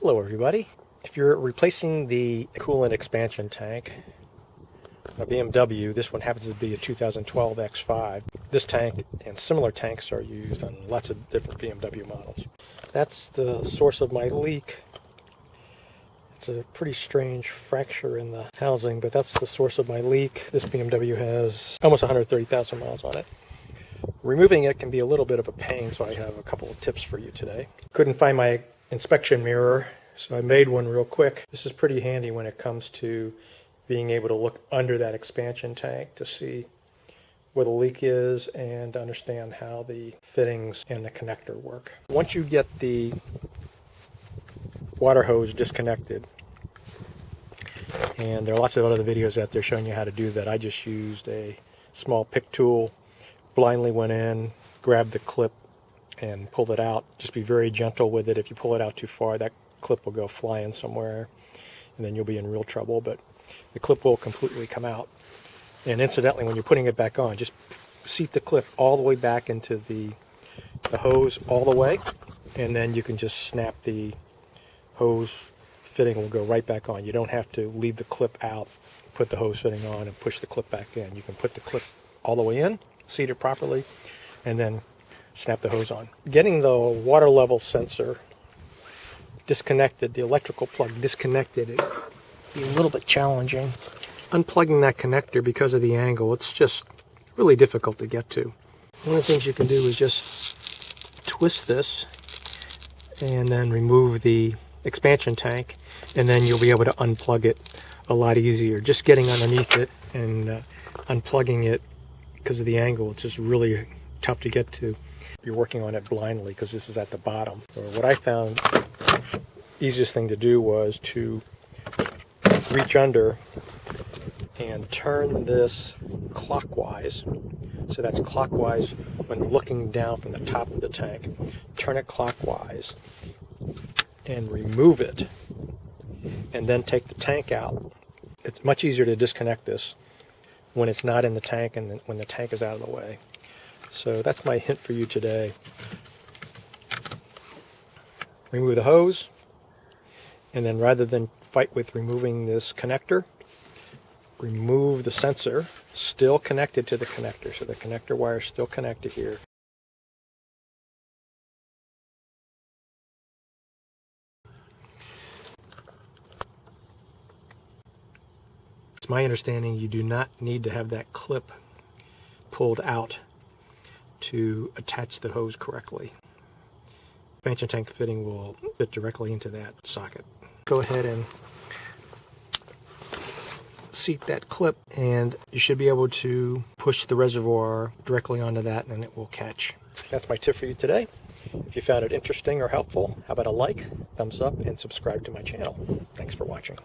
Hello everybody. If you're replacing the coolant expansion tank, a BMW, this one happens to be a 2012 X5. This tank and similar tanks are used on lots of different BMW models. That's the source of my leak. It's a pretty strange fracture in the housing, but that's the source of my leak. This BMW has almost 130,000 miles on it. Removing it can be a little bit of a pain, so I have a couple of tips for you today. Couldn't find my inspection mirror, so I made one real quick. This is pretty handy when it comes to being able to look under that expansion tank to see where the leak is and to understand how the fittings and the connector work. Once you get the water hose disconnected, and there are lots of other videos out there showing you how to do that. I just used a small pick tool, blindly went in, grabbed the clip and pulled it out. Just be very gentle with it. If you pull it out too far, that clip will go flying somewhere and then you'll be in real trouble, but the clip will completely come out. And incidentally, when you're putting it back on, just seat the clip all the way back into the hose all the way, and then you can just snap the hose fitting will go right back on. You don't have to leave the clip out, put the hose fitting on, and push the clip back in. You can put the clip all the way in, seat it properly, and then snap the hose on. Getting the water level sensor disconnected, the electrical plug disconnected, it can be a little bit challenging. Unplugging that connector, because of the angle, it's just really difficult to get to. One of the things you can do is just twist this and then remove the expansion tank, and then you'll be able to unplug it a lot easier. Just getting underneath it and unplugging it, because of the angle, it's just really tough to get to. You're working on it blindly because this is at the bottom. So what I found easiest thing to do was to reach under and turn this clockwise. So that's clockwise when looking down from the top of the tank. Turn it clockwise and remove it, and then take the tank out. It's much easier to disconnect this when it's not in the tank and when the tank is out of the way. So that's my hint for you today. Remove the hose, and then rather than fight with removing this connector, remove the sensor, still connected to the connector. So the connector wire is still connected here. It's my understanding you do not need to have that clip pulled out to attach the hose correctly. Expansion tank fitting will fit directly into that socket. Go ahead and seat that clip, and you should be able to push the reservoir directly onto that and it will catch. That's my tip for you today. If you found it interesting or helpful, how about a like, thumbs up, and subscribe to my channel. Thanks for watching.